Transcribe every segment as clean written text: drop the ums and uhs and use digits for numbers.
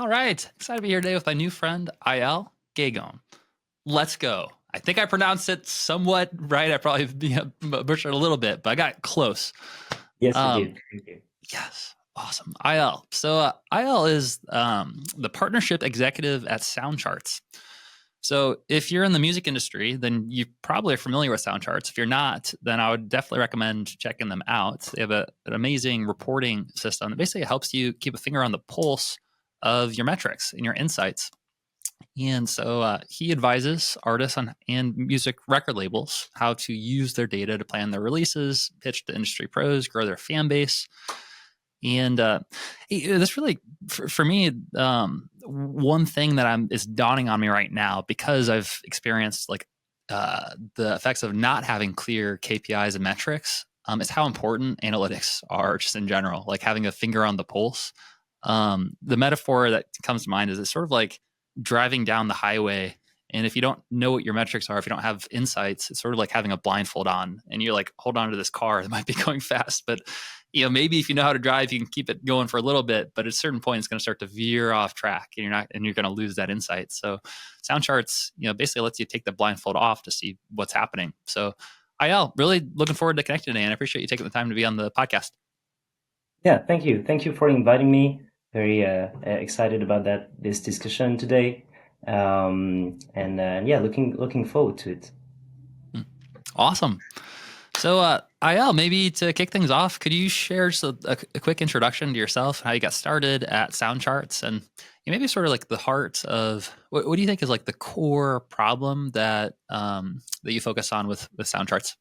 All right. Excited to be here today with my new friend, Aël Guégan. Let's go. I think I pronounced it somewhat right. I probably butchered a little bit, but I got close. Yes, you Um, did. Thank you. yes. Awesome. Aël. So Aël is the partnership executive at Soundcharts. So if you're in the music industry, then you probably are familiar with Soundcharts. If you're not, then I would definitely recommend checking them out. They have an amazing reporting system that basically helps you keep a finger on the pulse of your metrics and your insights. And so he advises artists and music record labels how to use their data to plan their releases, pitch to industry pros, grow their fan base. And this really, for me, one thing that is dawning on me right now because I've experienced like the effects of not having clear KPIs and metrics is how important analytics are just in general. Like having a finger on the pulse. The metaphor that comes to mind is it's sort of like driving down the highway. And if you don't know what your metrics are, if you don't have insights, it's sort of like having a blindfold on and you're like, hold on to this car that might be going fast. But, maybe if you know how to drive, you can keep it going for a little bit, but at a certain point, it's going to start to veer off track and you're going to lose that insight. So Soundcharts, basically lets you take the blindfold off to see what's happening. So Aël, really looking forward to connecting today and I appreciate you taking the time to be on the podcast. Yeah, thank you. Thank you for inviting me. Very excited about this discussion today. And yeah, looking forward to it. Awesome. So, Aël, maybe to kick things off, could you share just a quick introduction to yourself, how you got started at Soundcharts, and maybe sort of like the heart of what do you think is like the core problem that that you focus on with Soundcharts?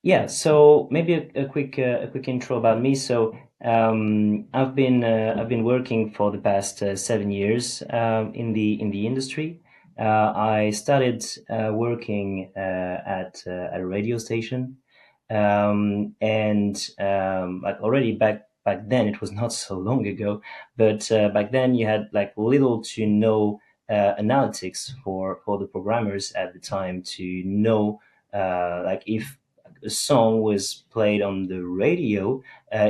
Yeah, so maybe a quick intro about me. So I've been working for the past 7 years in the industry. I started working at a radio station, and like already back then it was not so long ago, but back then you had like little to no analytics for the programmers at the time to know like if a song was played on the radio,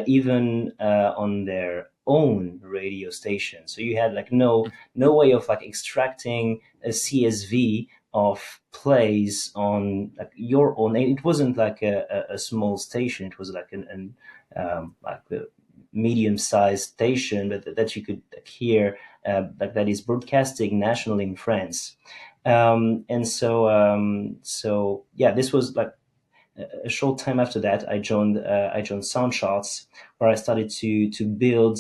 even on their own radio station. So you had like no way of like extracting a CSV of plays on like your own. And it wasn't like a small station. It was like like a medium-sized station that you could hear like that is broadcasting nationally in France. So yeah, this was like a short time after that. I joined Soundcharts, where I started to build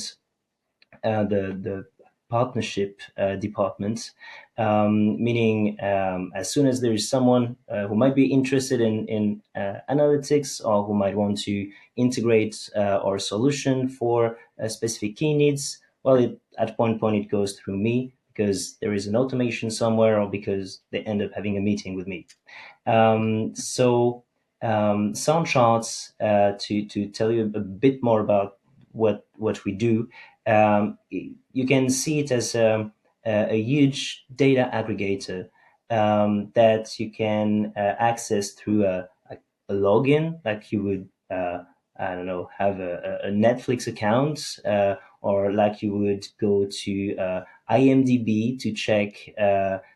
the partnership department, meaning as soon as there is someone who might be interested in analytics or who might want to integrate our solution for specific key needs, well, at one point it goes through me because there is an automation somewhere or because they end up having a meeting with me. Soundcharts, to tell you a bit more about what we do, you can see it as a huge data aggregator that you can access through a login, like you would, I don't know, have a Netflix account, or like you would go to IMDb to check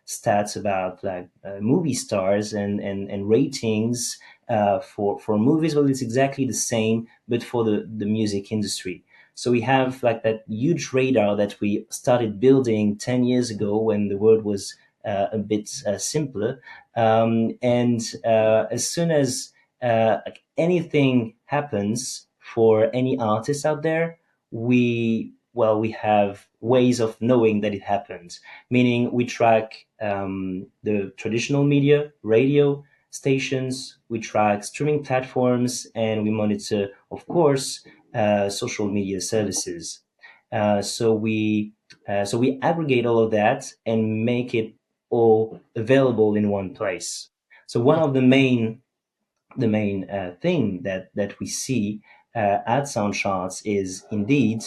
stats about like movie stars and ratings for movies. Well, it's exactly the same, but for the music industry. So we have like that huge radar that we started building 10 years ago when the world was a bit simpler. And as soon as like anything happens for any artist out there, we have ways of knowing that it happened. Meaning we track the traditional media, radio stations, we track streaming platforms, and we monitor, of course, social media services. So we aggregate all of that and make it all available in one place. So one of the main thing that we see at Soundcharts is indeed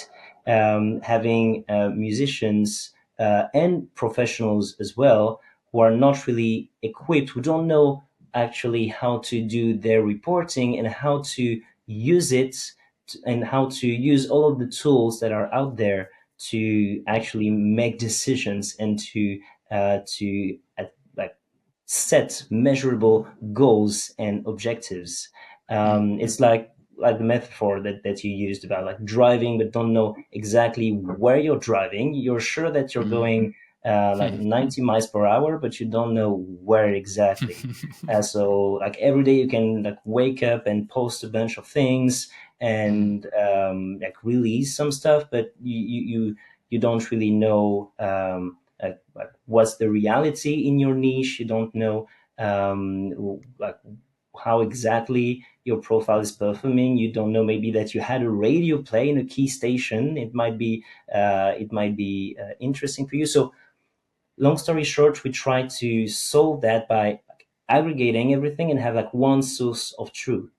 having musicians and professionals as well who are not really equipped, who don't know actually how to do their reporting and how to use it and how to use all of the tools that are out there to actually make decisions and to like set measurable goals and objectives. Mm. It's like the metaphor that you used about like driving but don't know exactly where you're driving. You're sure that you're Mm. going like 90 miles per hour, but you don't know where exactly. So like every day you can like wake up and post a bunch of things Mm. and like release some stuff, but you don't really know like what's the reality in your niche. You don't know like how exactly your profile is performing. You don't know maybe that you had a radio play in a key station. It might be interesting for you. So long story short, we try to solve that by aggregating everything and have like one source of truth.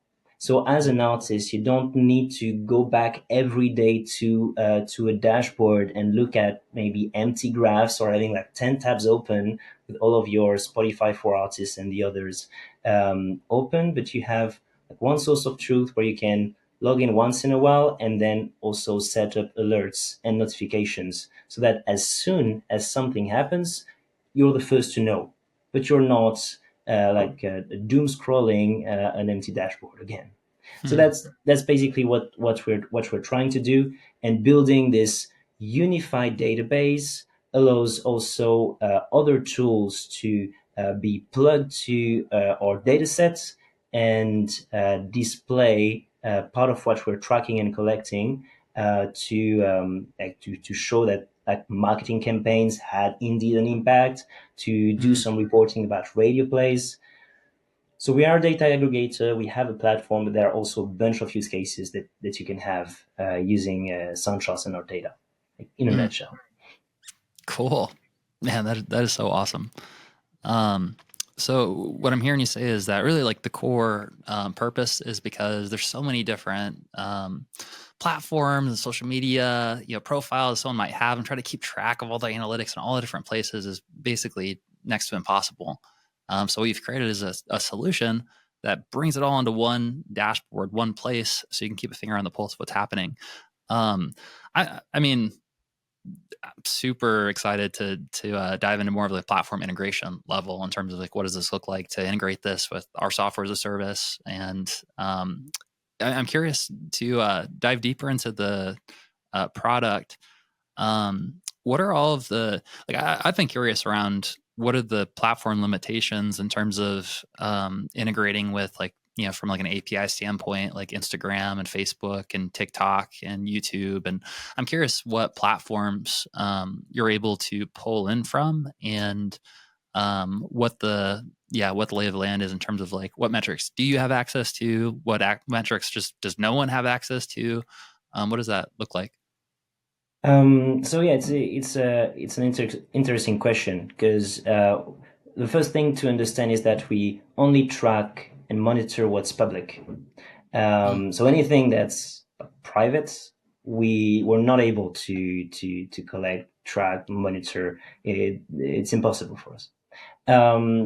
So as an artist, you don't need to go back every day to a dashboard and look at maybe empty graphs or having like 10 tabs open with all of your Spotify for artists and the others open, but you have like one source of truth where you can log in once in a while and then also set up alerts and notifications so that as soon as something happens, you're the first to know, but you're not doom scrolling an empty dashboard again. So Mm. that's basically what we're trying to do, and building this unified database allows also other tools to be plugged to our data sets and display part of what we're tracking and collecting to show that like marketing campaigns had indeed an impact, to do Mm. some reporting about radio plays. So we are a data aggregator. We have a platform, but there are also a bunch of use cases that you can have using Soundcharts and our data, like, in a Mm. nutshell. Cool. Man, that is so awesome. Um, so what I'm hearing you say is that really like the core purpose is because there's so many different platforms and social media, profiles someone might have, and try to keep track of all the analytics in all the different places is basically next to impossible. So what you've created is a solution that brings it all into one dashboard, one place, so you can keep a finger on the pulse of what's happening. Um, I mean, I'm super excited to dive into more of the platform integration level in terms of like what does this look like to integrate this with our software as a service, and I'm curious to dive deeper into the product. What are all of the like? I've been curious around what are the platform limitations in terms of integrating with like from like an API standpoint, like Instagram and Facebook and TikTok and YouTube. And I'm curious what platforms you're able to pull in from, and what the lay of the land is in terms of like what metrics do you have access to, what metrics just does no one have access to. What does that look like? So yeah, it's an interesting question because the first thing to understand is that we only track and monitor what's public. Mm. So anything that's private, we're not able to collect, track, monitor. It's impossible for us.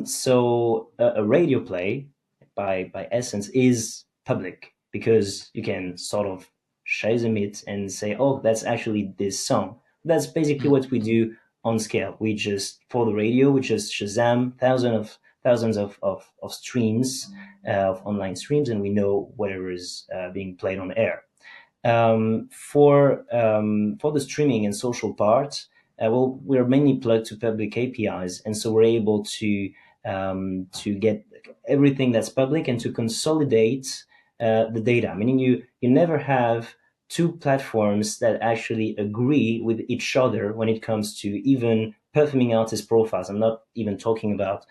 So a radio play, by essence, is public because you can sort of shazam it and say, "Oh, that's actually this song." That's basically Mm. what we do on scale. We just for the radio, we just shazam thousands of streams, of online streams, and we know whatever is being played on air. For the streaming and social part, well, we're mainly plugged to public APIs, and so we're able to get everything that's public and to consolidate the data. Meaning, you never have two platforms that actually agree with each other when it comes to even performing artist profiles. I'm not even talking about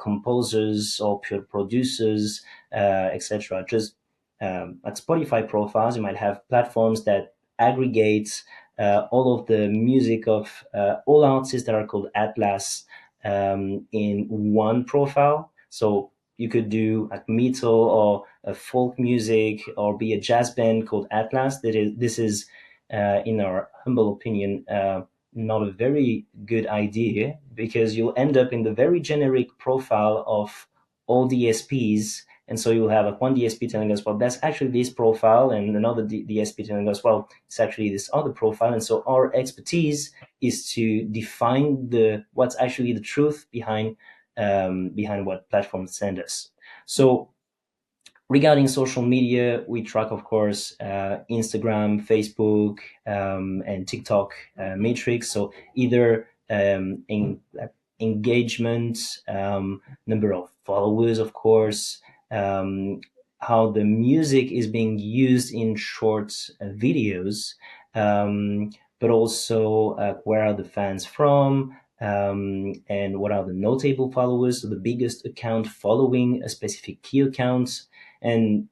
composers or pure producers, etc. Just at Spotify profiles, you might have platforms that aggregate all of the music of all artists that are called Atlas in one profile. So you could do like metal or folk music or be a jazz band called Atlas. This is in our humble opinion, not a very good idea because you'll end up in the very generic profile of all DSPs And so you'll have one DSP telling us, well, that's actually this profile, and another DSP telling us, well, it's actually this other profile. And so our expertise is to define what's actually the truth behind what platforms send us. So regarding social media, we track, of course, Instagram, Facebook, and TikTok metrics. So either engagement, number of followers, of course, how the music is being used in short videos, but also where are the fans from, and what are the notable followers, so the biggest account following a specific key account. And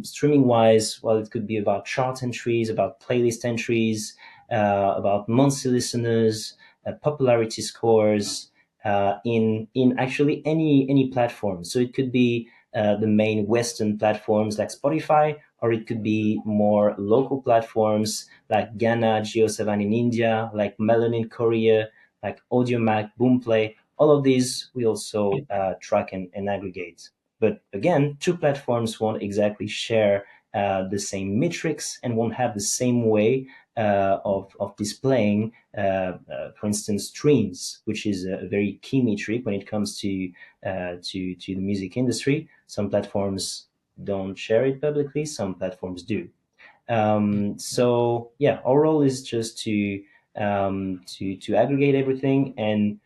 streaming wise, well, it could be about chart entries, about playlist entries, about monthly listeners, popularity scores, in actually any platform. So it could be the main Western platforms like Spotify, or it could be more local platforms like Ghana, Geo7 in India, like Melon in Korea, like AudioMac, Boomplay. All of these we also track and aggregate. But again, two platforms won't exactly share the same metrics and won't have the same way of displaying, for instance, streams, which is a very key metric when it comes to the music industry. Some platforms don't share it publicly, some platforms do. So yeah, our role is just to aggregate everything, and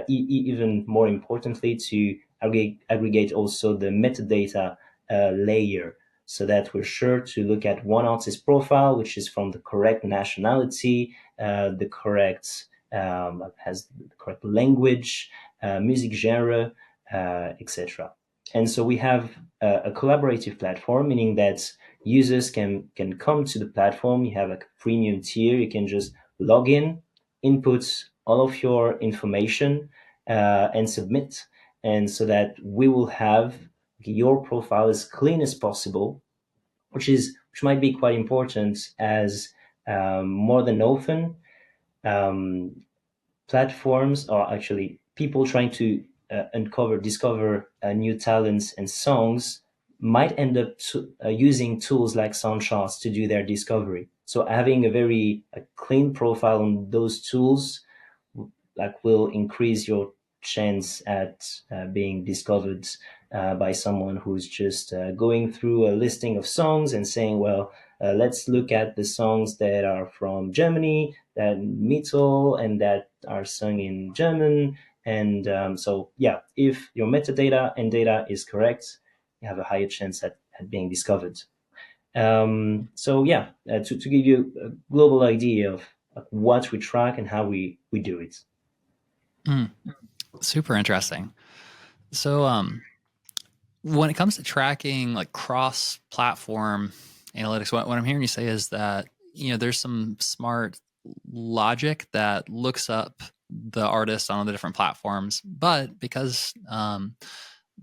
even more importantly, to aggregate also the metadata layer, so that we're sure to look at one artist profile, which is from the correct nationality, the correct has the correct language, music genre, etc. And so we have a collaborative platform, meaning that users can come to the platform. You have like a premium tier. You can just log in, input all of your information, and submit. And so that we will have your profile as clean as possible, which might be quite important, as more than often, um, platforms, or actually people trying to discover new talents and songs, might end up using tools like Soundcharts to do their discovery. So having a clean profile on those tools like will increase your chance at being discovered by someone who's just going through a listing of songs and saying, well, let's look at the songs that are from Germany, that metal, and that are sung in German. And so, yeah, if your metadata and data is correct, you have a higher chance at being discovered. So, yeah, to give you a global idea of what we track and how we do it. Mm, super interesting. So, when it comes to tracking like cross-platform analytics, what I'm hearing you say is that there's some smart logic that looks up the artists on all the different platforms, but because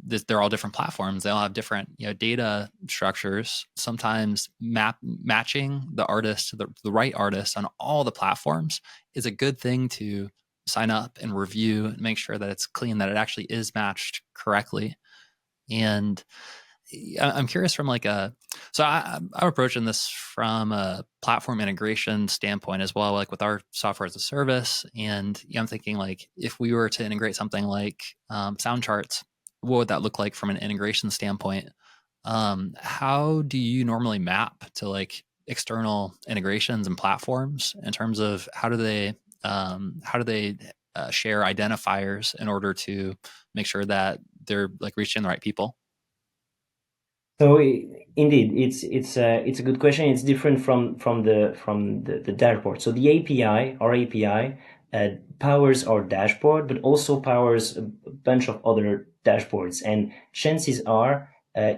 they're all different platforms, they all have different data structures. Sometimes matching the artist to the right artist on all the platforms is a good thing to sign up and review and make sure that it's clean, that it actually is matched correctly. And I'm curious from I'm approaching this from a platform integration standpoint as well, like with our software as a service. And I'm thinking like, if we were to integrate something like Soundcharts, what would that look like from an integration standpoint? How do you normally map to like external integrations and platforms in terms of how do they share identifiers in order to make sure that they're like reaching the right people? So indeed, it's a good question. It's different from the dashboard. So the API, our API, powers our dashboard, but also powers a bunch of other dashboards. And chances are,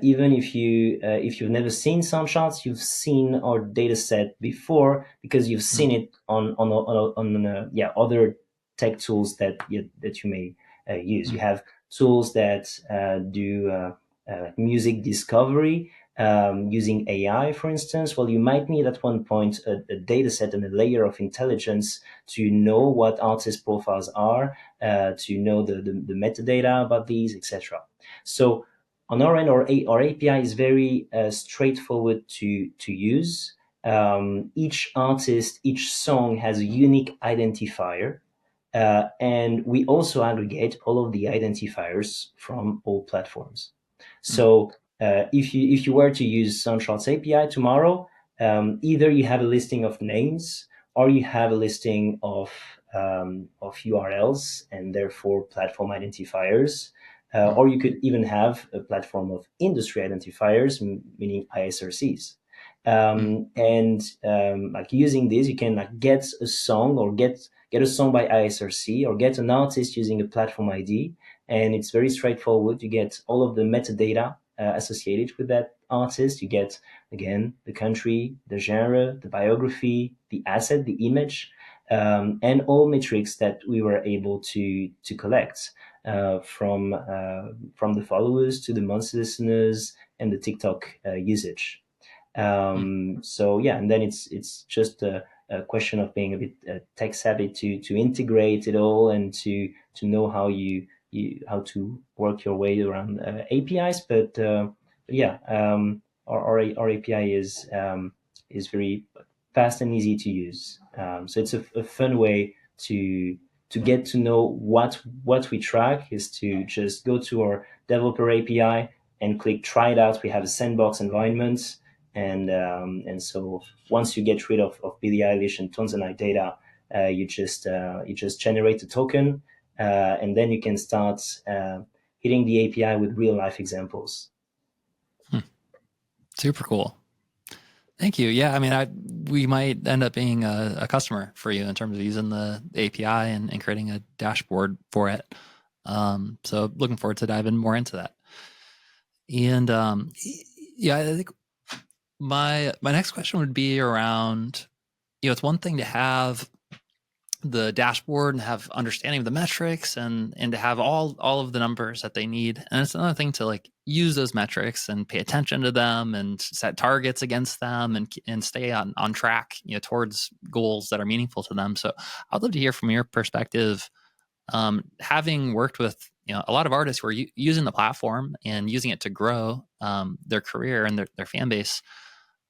even if you've never seen Soundcharts, you've seen our data set before, because you've seen it on yeah, other tech tools that you may use. You have tools that do music discovery using AI, for instance. Well, you might need at one point a data set and a layer of intelligence to know what artist profiles are, to know the metadata about these, etc. So On our end, our API is very straightforward to use. Each artist, each song has a unique identifier, and we also aggregate all of the identifiers from all platforms. Mm. So if you were to use Soundcharts API tomorrow, either you have a listing of names or you have a listing of URLs and therefore platform identifiers. Mm. Or you could even have a platform of industry identifiers, meaning ISRCs. Mm. Like using this, you can like get a song or get a song by ISRC or get an artist using a platform ID, and it's very straightforward. You get all of the metadata associated with that artist. You get again the country, the genre, the biography, the asset, the image, and all metrics that we were able to collect from the followers to the monthly listeners and the TikTok usage. Mm. So yeah, and then it's just a question of being a bit tech savvy to integrate it all and to know how to work your way around APIs. But yeah, our API is very fast and easy to use. So it's a fun way to get to know what we track is to just go to our developer API and click try it out. We have a sandbox environment, and so once you get rid of Billie Eilish and Tanzanite data, you just generate a token, and then you can start hitting the API with real life examples. Hmm. Super cool. Thank you. Yeah, I mean, we might end up being a customer for you in terms of using the API and creating a dashboard for it. So looking forward to diving more into that. And yeah, I think my next question would be around, it's one thing to have the dashboard and have understanding of the metrics and to have all of the numbers that they need, and it's another thing to like use those metrics and pay attention to them and set targets against them and stay on track, towards goals that are meaningful to them. So I'd love to hear from your perspective, having worked with a lot of artists who are using the platform and using it to grow their career and their fan base.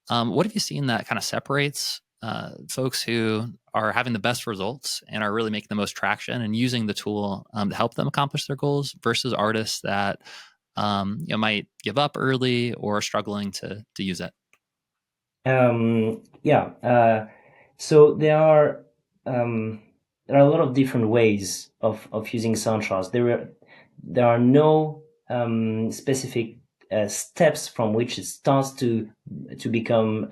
What have you seen that kind of separates folks who are having the best results and are really making the most traction and using the tool to help them accomplish their goals versus artists that might give up early or are struggling to use it? Yeah. So there are a lot of different ways of using Soundcharts. There are no specific steps from which it starts to become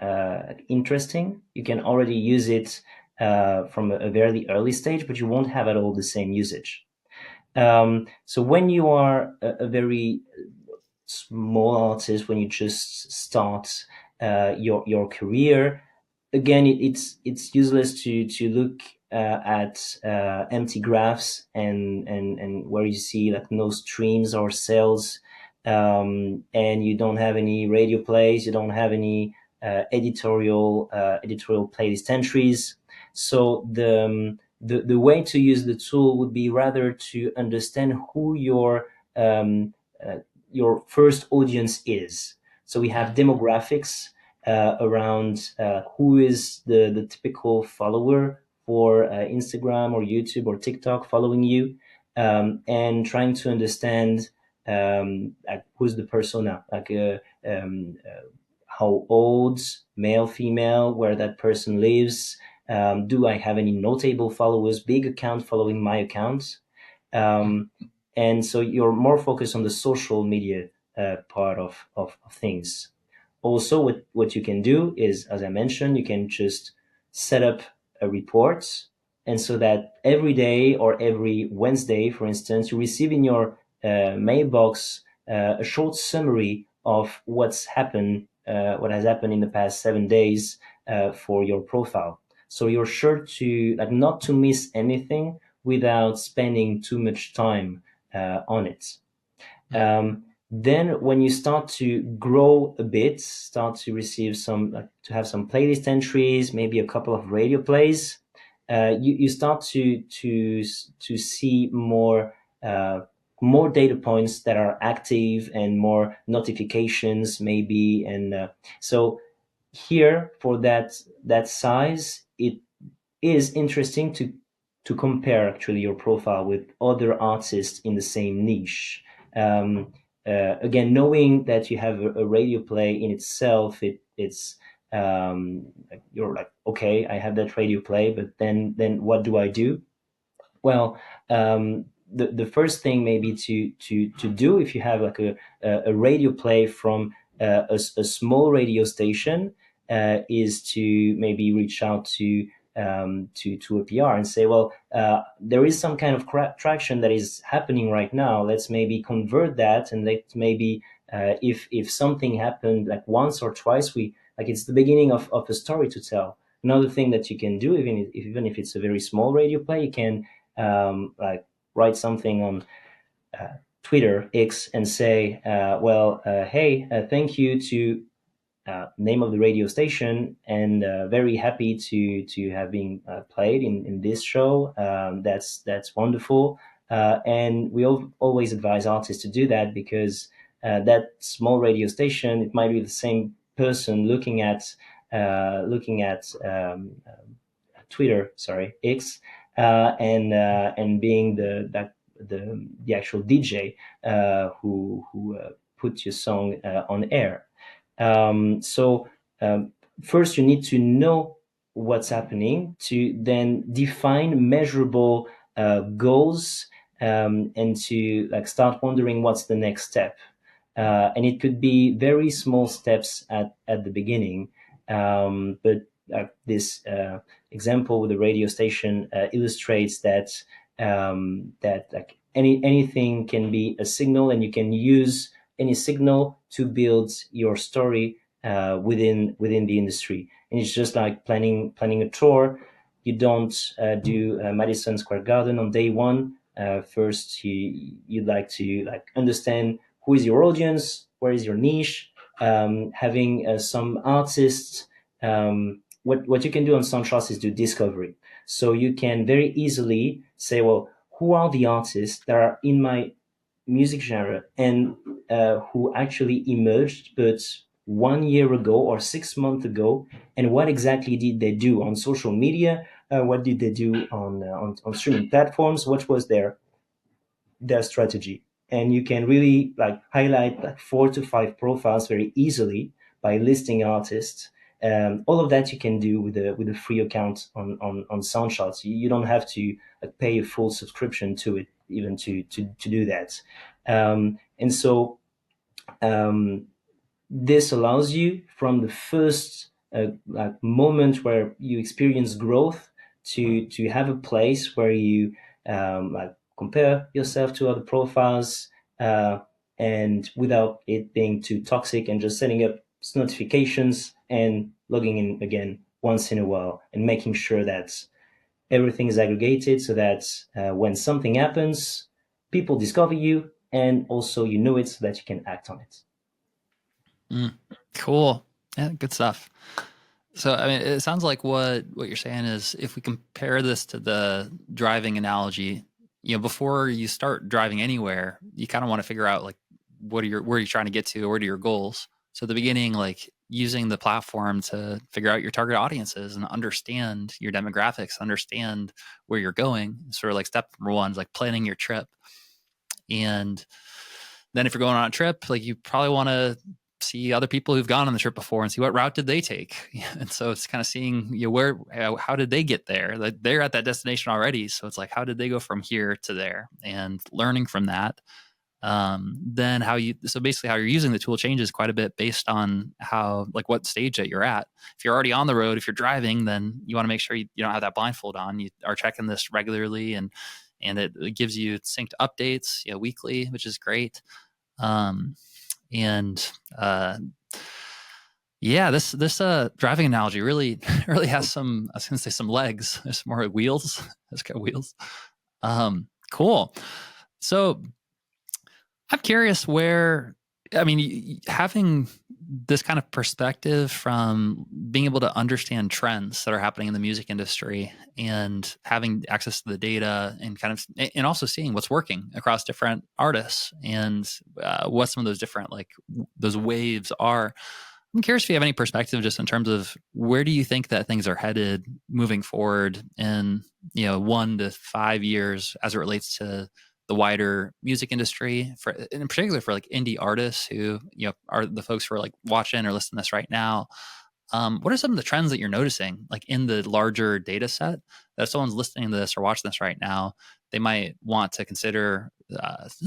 interesting. You can already use it from a very early stage, but you won't have at all the same usage. So when you are a very small artist, when you just start your career, again, it's useless to look at empty graphs and where you see like no streams or sales, and you don't have any radio plays, you don't have any editorial playlist entries. So the way to use the tool would be rather to understand who uh, your first audience is. So we have demographics around who is the typical follower for Instagram or YouTube or TikTok following you, and trying to understand like who's the persona, like how old, male, female, where that person lives. Do I have any notable followers, big account following my account? Um, and so you're more focused on the social media part of things. Also, what you can do is, as I mentioned, you can just set up a report, and so that every day or every Wednesday, for instance, you receive in your mailbox a short summary of what has happened in the past 7 days for your profile. So you're sure to like not to miss anything without spending too much time on it. Mm. Then when you start to grow a bit, start to receive to have some playlist entries, maybe a couple of radio plays, you start to see more more data points that are active and more notifications maybe. And so here for that size, it is interesting to compare actually your profile with other artists in the same niche. Um, Again, knowing that you have a radio play in itself, it's you're like, okay, I have that radio play, but then what do I do? Well, the first thing maybe to do if you have like a radio play from a small radio station is to maybe reach out to a PR and say, well, there is some kind of traction that is happening right now. Let's maybe convert that, and let maybe if something happened like once or twice, we like it's the beginning of a story to tell. Another thing that you can do, even if it's a very small radio play, you can like write something on Twitter X and say, hey, thank you to name of the radio station, and very happy to have been played in this show. That's wonderful, and we always advise artists to do that, because that small radio station, it might be the same person looking at Twitter, sorry, X, and being the actual DJ who put your song on air. So first, you need to know what's happening to then define measurable goals, and to like start wondering what's the next step. And it could be very small steps at the beginning, but this example with the radio station illustrates that like anything can be a signal, and you can use any signal to build your story within the industry. And it's just like planning a tour. You don't do Madison Square Garden on day one. First, you'd like to like understand who is your audience, where is your niche, having some artists. What you can do on Soundcharts is do discovery. So you can very easily say, well, who are the artists that are in my music genre, and who actually emerged but 1 year ago or 6 months ago, and what exactly did they do on social media? What did they do on streaming platforms? What was their strategy? And you can really like highlight like 4 to 5 profiles very easily by listing artists. All of that you can do with a free account on Soundcharts. You don't have to pay a full subscription to it even to do that. And so this allows you from the first like moment where you experience growth to have a place where you like compare yourself to other profiles, and without it being too toxic, and just setting up notifications and logging in again once in a while, and making sure that everything is aggregated, so that when something happens, people discover you, and also you know it, so that you can act on it. Cool. Yeah, good stuff. So, I mean, it sounds like what you're saying is, if we compare this to the driving analogy, before you start driving anywhere, you kind of want to figure out like where are you trying to get to, what are your goals. So at the beginning, like using the platform to figure out your target audiences and understand your demographics, understand where you're going. Sort of like step number one is like planning your trip. And then if you're going on a trip, like you probably want to see other people who've gone on the trip before and see what route did they take. And so it's kind of seeing how did they get there? Like they're at that destination already. So it's like, how did they go from here to there, and learning from that. Then so basically how you're using the tool changes quite a bit based on like what stage that you're at. If you're already on the road, if you're driving, then you want to make sure you don't have that blindfold on. You are checking this regularly, and it gives you synced updates, weekly, which is great. This driving analogy really really has some, I was gonna say some legs. There's more wheels. It's got wheels. Cool. So I'm curious having this kind of perspective from being able to understand trends that are happening in the music industry and having access to the data and and also seeing what's working across different artists and what some of those different those waves are. I'm curious if you have any perspective just in terms of where do you think that things are headed moving forward in 1 to 5 years as it relates to the wider music industry, for in particular for like indie artists who are the folks who are like watching or listening to this right now. What are some of the trends that you're noticing, like in the larger data set, that if someone's listening to this or watching this right now, they might want to consider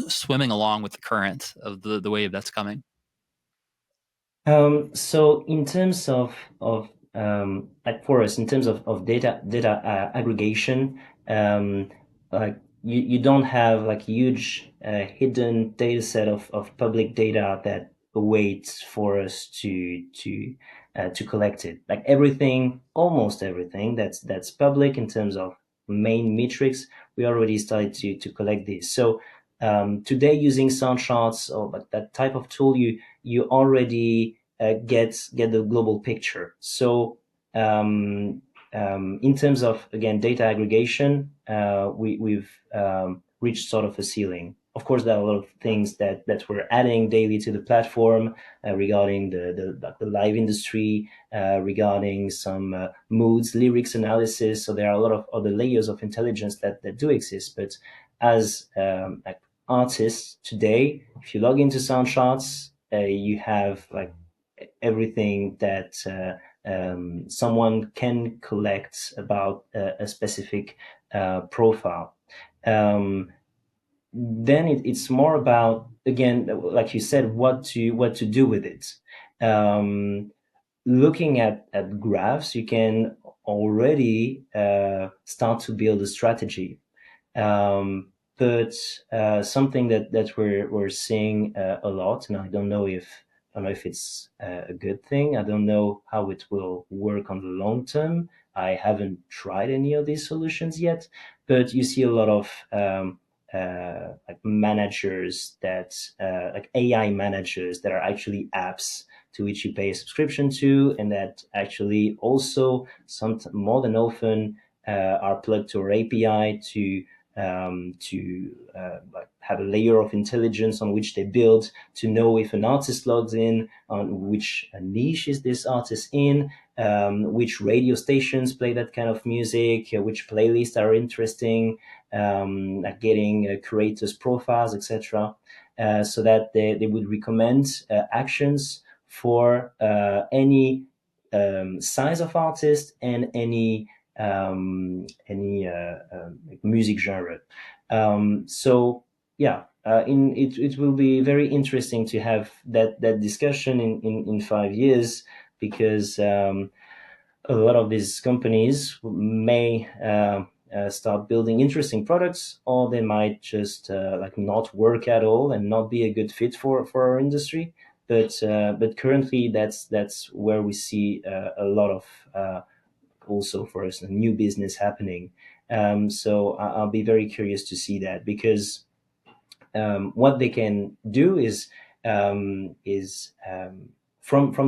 swimming along with the current of the wave that's coming? So in terms of like for us, in terms of data aggregation, like you don't have like huge hidden data set of public data that awaits for us to collect it. Like everything, almost everything that's public in terms of main metrics, we already started to collect this. So today using Soundcharts or like that type of tool, you already get the global picture. So in terms of again data aggregation, we've reached sort of a ceiling. Of course, there are a lot of things that we're adding daily to the platform regarding the live industry, regarding some moods, lyrics analysis. So there are a lot of other layers of intelligence that do exist. But as like artists today, if you log into Soundcharts, you have like everything that someone can collect about a specific profile. Um, then it's more about again, like you said, what to do with it. Um, Looking at graphs, you can already start to build a strategy. Um, but something that we're seeing a lot, and I don't know if it's a good thing. I don't know how it will work on the long term. I haven't tried any of these solutions yet, but you see a lot of like managers like AI managers that are actually apps to which you pay a subscription to, and that actually also some more than often are plugged to our API to like have a layer of intelligence on which they build to know if an artist logs in, on which niche is this artist in, which radio stations play that kind of music, which playlists are interesting, like getting creators' profiles, etc., so that they would recommend actions for any size of artist and any like music genre. So yeah, it will be very interesting to have that discussion in 5 years because a lot of these companies may start building interesting products, or they might just like not work at all and not be a good fit for our industry. But currently, that's where we see a lot of also for us a new business happening. So I'll be very curious to see that because what they can do is from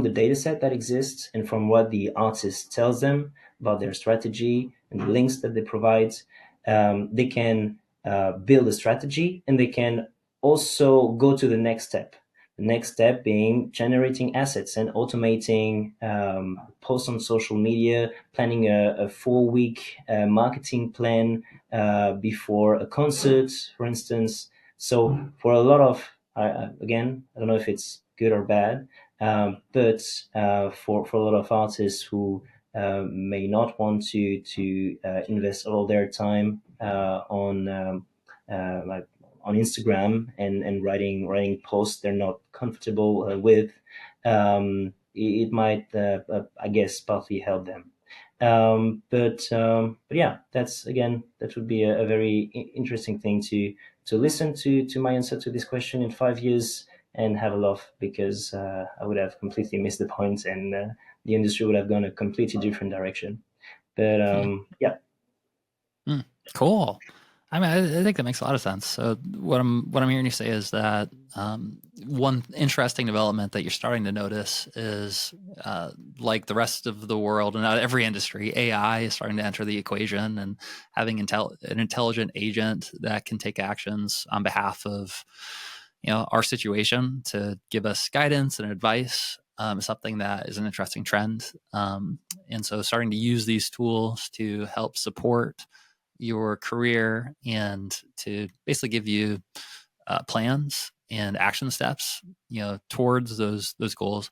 the data set that exists and from what the artist tells them about their strategy and the links that they provide, they can build a strategy and they can also go to the next step. The next step being generating assets and automating posts on social media, planning a 4 week marketing plan before a concert, for instance. So for a lot of, again, I don't know if it's good or bad, but for a lot of artists who may not want to invest all their time like on Instagram and writing posts they're not comfortable with, it might, I guess, partly help them. But yeah, that would be a very interesting thing to listen to my answer to this question in 5 years and have a laugh because I would have completely missed the point and the industry would have gone a completely different direction. But Hmm. yeah. Hmm. Cool. I mean, I think that makes a lot of sense. So what I'm hearing you say is that one interesting development that you're starting to notice is like the rest of the world and not every industry, AI is starting to enter the equation, and having an intelligent agent that can take actions on behalf of our situation to give us guidance and advice is something that is an interesting trend. And so starting to use these tools to help support your career and to basically give you plans and action steps, towards those goals.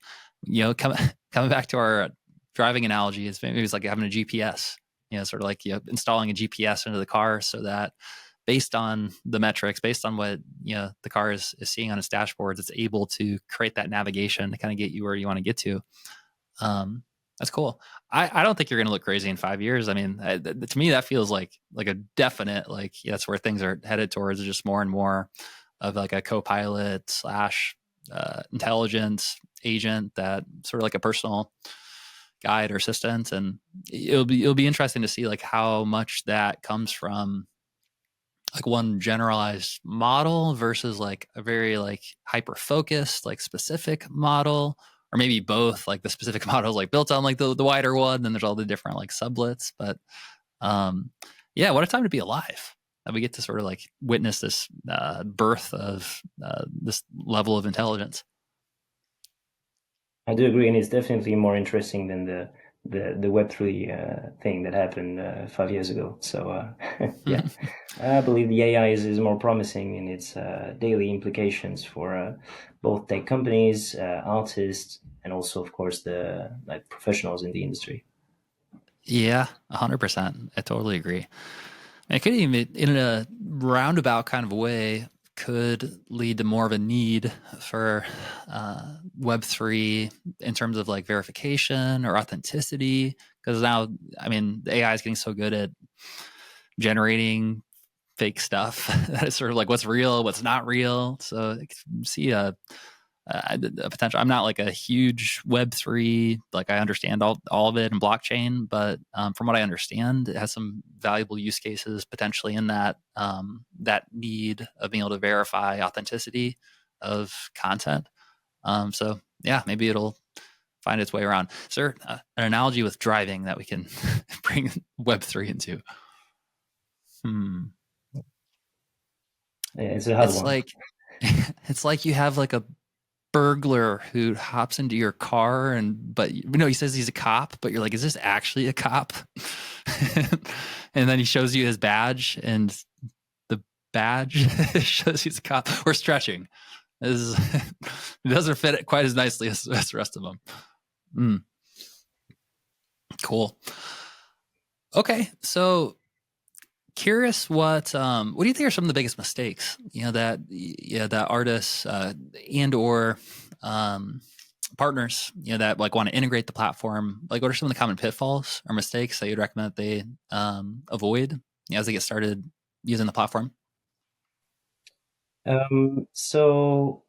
Coming back to our driving analogy, is maybe it's like having a GPS. Sort of like installing a GPS into the car, so that based on the metrics, based on what the car is seeing on its dashboards, it's able to create that navigation to kind of get you where you want to get to. Um, that's cool. I don't think you're going to look crazy in 5 years. I mean, to me, that feels like a definite, like, yeah, that's where things are headed towards, just more and more of like a co-pilot slash intelligence agent, that sort of like a personal guide or assistant. And it'll be interesting to see like how much that comes from like one generalized model versus like a very like hyper focused, like specific model, or maybe both. Like the specific model is like built on like the wider one, and there's all the different like sublets. But um, yeah, what a time to be alive that we get to sort of like witness this birth of this level of intelligence. I do agree, and it's definitely more interesting than the Web3 thing that happened 5 years ago. So yeah, I believe the AI is more promising in its daily implications for both tech companies, artists, and also, of course, the like professionals in the industry. Yeah, 100%. I totally agree. And it could even, in a roundabout kind of way, could lead to more of a need for Web3 in terms of like verification or authenticity. Because now, I mean, the AI is getting so good at generating fake stuff that it's sort of like what's real, what's not real. So I can see a potential. I'm not like a huge Web3, like I understand all of it and blockchain, but from what I understand, it has some valuable use cases potentially in that that need of being able to verify authenticity of content. So yeah, maybe it'll find its way around. Is there an analogy with driving that we can bring Web3 into? Hmm. Yeah, it's a hard It's one. like it's like you have like a burglar who hops into your car, and but no, he says he's a cop, but you're like, is this actually a cop? And then he shows you his badge, and the badge shows he's a cop. We're stretching. It doesn't fit quite as nicely as the rest of them. Mm, cool. Okay, so curious, what do you think are some of the biggest mistakes that that artists and or partners that like want to integrate the platform, like what are some of the common pitfalls or mistakes that you'd recommend that they avoid as they get started using the platform? So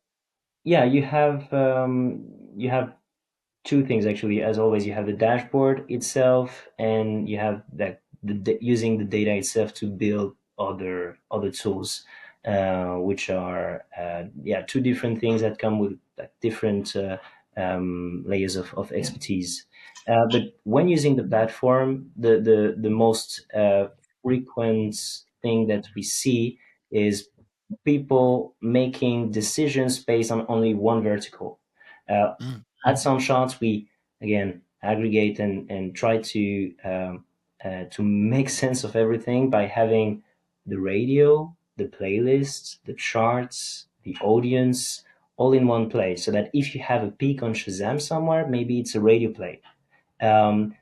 yeah, you have two things actually. As always, you have the dashboard itself, and you have using the data itself to build other tools, which are yeah, two different things that come with like, different layers of expertise. But when using the platform, the most frequent thing that we see is people making decisions based on only one vertical. Uh, Mm, at Soundcharts, we again aggregate and try to make sense of everything by having the radio, the playlist, the charts, the audience, all in one place. So that if you have a peak on Shazam somewhere, maybe it's a radio play.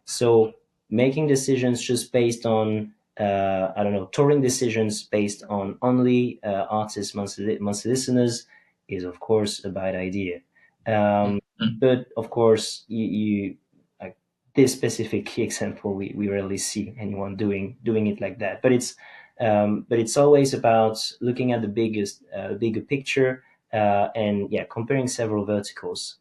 So making decisions just based on I don't know, touring decisions based on only artists monthly listeners is of course a bad idea. mm, But of course, you like this specific example, we rarely see anyone doing it like that. But it's always about looking at the bigger picture and yeah, comparing several verticals.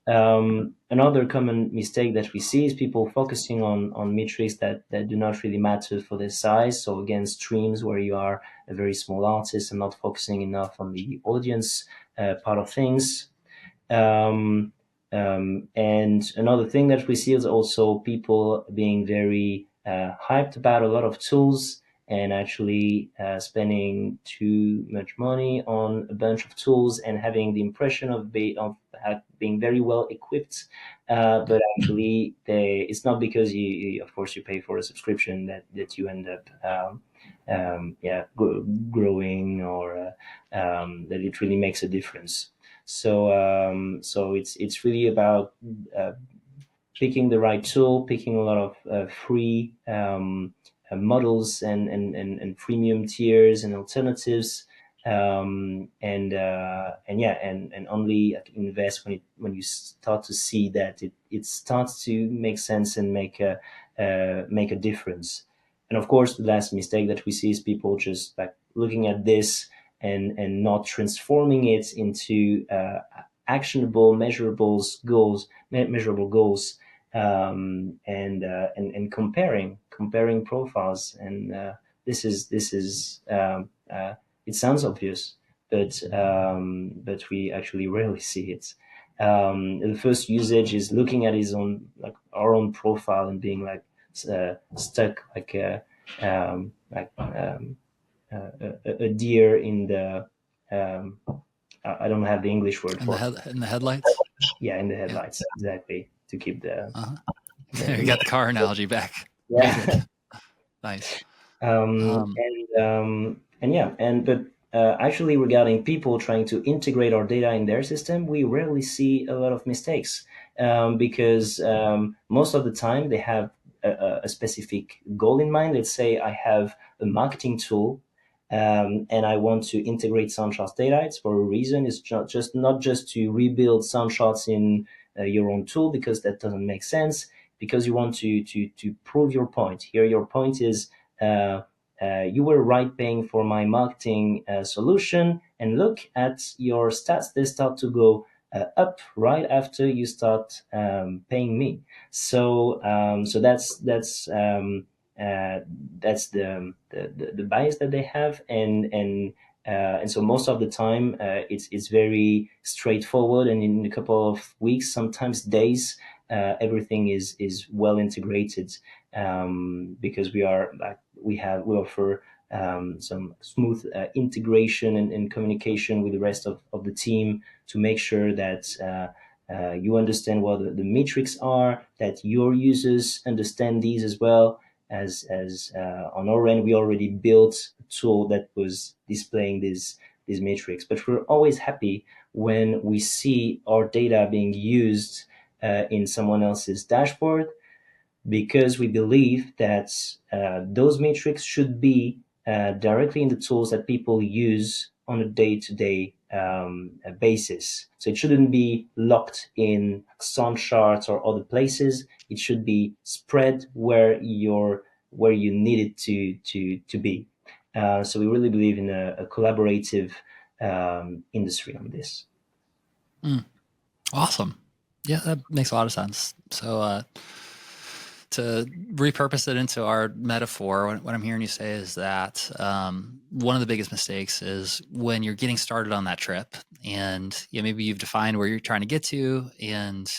Another common mistake that we see is people focusing on metrics that do not really matter for their size. So again, streams where you are a very small artist and not focusing enough on the audience part of things. Um, and another thing that we see is also people being very hyped about a lot of tools and actually spending too much money on a bunch of tools and having the impression of being very well equipped. But actually, it's not because of course, you pay for a subscription that you end up yeah, growing or that it really makes a difference. So it's really about uh, picking the right tool, picking a lot of free models and freemium tiers and alternatives, and yeah, and only invest when you start to see that it starts to make sense and make a difference. And of course, the last mistake that we see is people just like looking at this and not transforming it into actionable, measurable goals, and comparing profiles. And this is it sounds obvious, but we actually rarely see it. The first usage is looking at his own, like our own profile, and being like stuck like a deer in the um, I don't have the English word In the for head in the headlights. yeah, in the Yeah. headlights, exactly, to keep Uh-huh. You the got the car analogy back. Very yeah. good. Nice. Um, And yeah, and but actually, regarding people trying to integrate our data in their system, we rarely see a lot of mistakes, because most of the time they have a specific goal in mind. Let's say I have a marketing tool, and I want to integrate Soundcharts data. It's for a reason. It's not just to rebuild Soundcharts in your own tool, because that doesn't make sense. Because you want to prove your point. Here, your point is uh, you were right paying for my marketing solution, and look at your stats. They start to go up right after you start paying me. So uh, that's the bias that they have, and so most of the time it's very straightforward, and in a couple of weeks, sometimes days, everything is well integrated, because we offer some smooth integration and communication with the rest of the team to make sure that you understand what the metrics are, that your users understand these as well. As on our end, we already built a tool that was displaying these metrics, but we're always happy when we see our data being used in someone else's dashboard, because we believe that those metrics should be directly in the tools that people use on a day-to-day basis. So it shouldn't be locked in Soundcharts or other places. It should be spread where you need it to be. So we really believe in a collaborative industry on this. awesome. Yeah, that makes a lot of sense. So, to repurpose it into our metaphor, what I'm hearing you say is that one of the biggest mistakes is when you're getting started on that trip, and maybe you've defined where you're trying to get to, and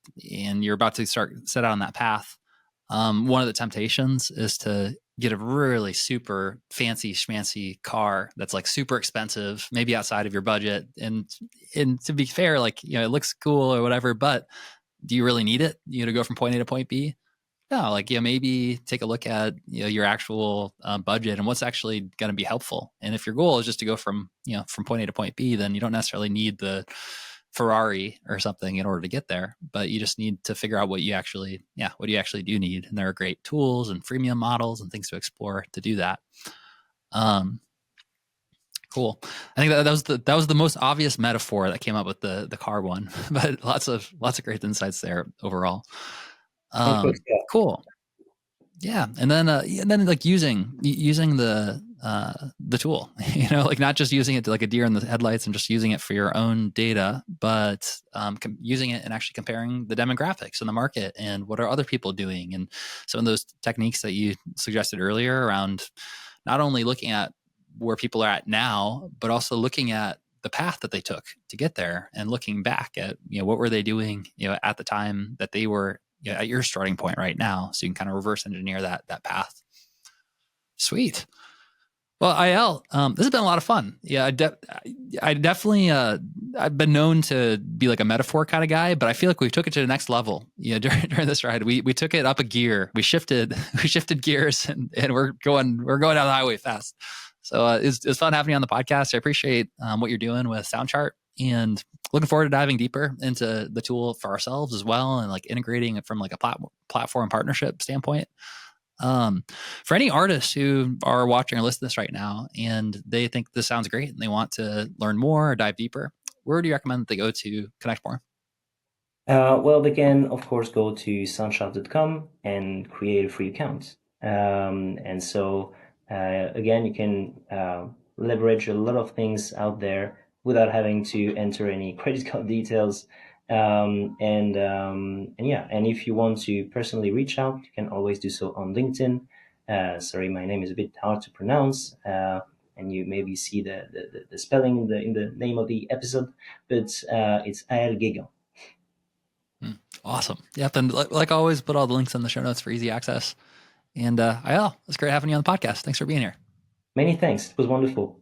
you're about to set out on that path. One of the temptations is to get a really super fancy schmancy car that's like super expensive, maybe outside of your budget. And to be fair, like, it looks cool or whatever, but do you really need it? To go from point A to point B? No, like, maybe take a look at, your actual budget and what's actually going to be helpful. And if your goal is just to go from point A to point B, then you don't necessarily need the Ferrari or something in order to get there, but you just need to figure out what you actually do need. And there are great tools and freemium models and things to explore to do that. Cool. I think that was the most obvious metaphor that came up with the car one, but lots of great insights there overall. Of course, yeah. Cool. Yeah, and then like using the the tool, like not just using it to like a deer in the headlights and just using it for your own data, but using it and actually comparing the demographics in the market and what are other people doing. And some of those techniques that you suggested earlier around not only looking at where people are at now, but also looking at the path that they took to get there and looking back at, what were they doing, at the time that they were at your starting point right now. So you can kind of reverse engineer that path. Sweet. Well, Aël, this has been a lot of fun. Yeah, I definitely, I've been known to be like a metaphor kind of guy, but I feel like we took it to the next level. During this ride, we took it up a gear. We shifted gears, and we're going down the highway fast. So it's fun having you on the podcast. I appreciate what you're doing with Soundchart, and looking forward to diving deeper into the tool for ourselves as well, and like integrating it from like a platform partnership standpoint. For any artists who are watching or listening to this right now and they think this sounds great and they want to learn more or dive deeper, where do you recommend that they go to connect more? Well, they can, of course, go to soundcharts.com and create a free account. And so, again, you can leverage a lot of things out there without having to enter any credit card details. And yeah, and if you want to personally reach out, you can always do so on LinkedIn. Sorry, my name is a bit hard to pronounce. And you maybe see the spelling in the name of the episode, but it's Aël Guégan. Awesome. Yep. And like always, put all the links in the show notes for easy access. And Aël, it's great having you on the podcast. Thanks for being here. Many thanks. It was wonderful.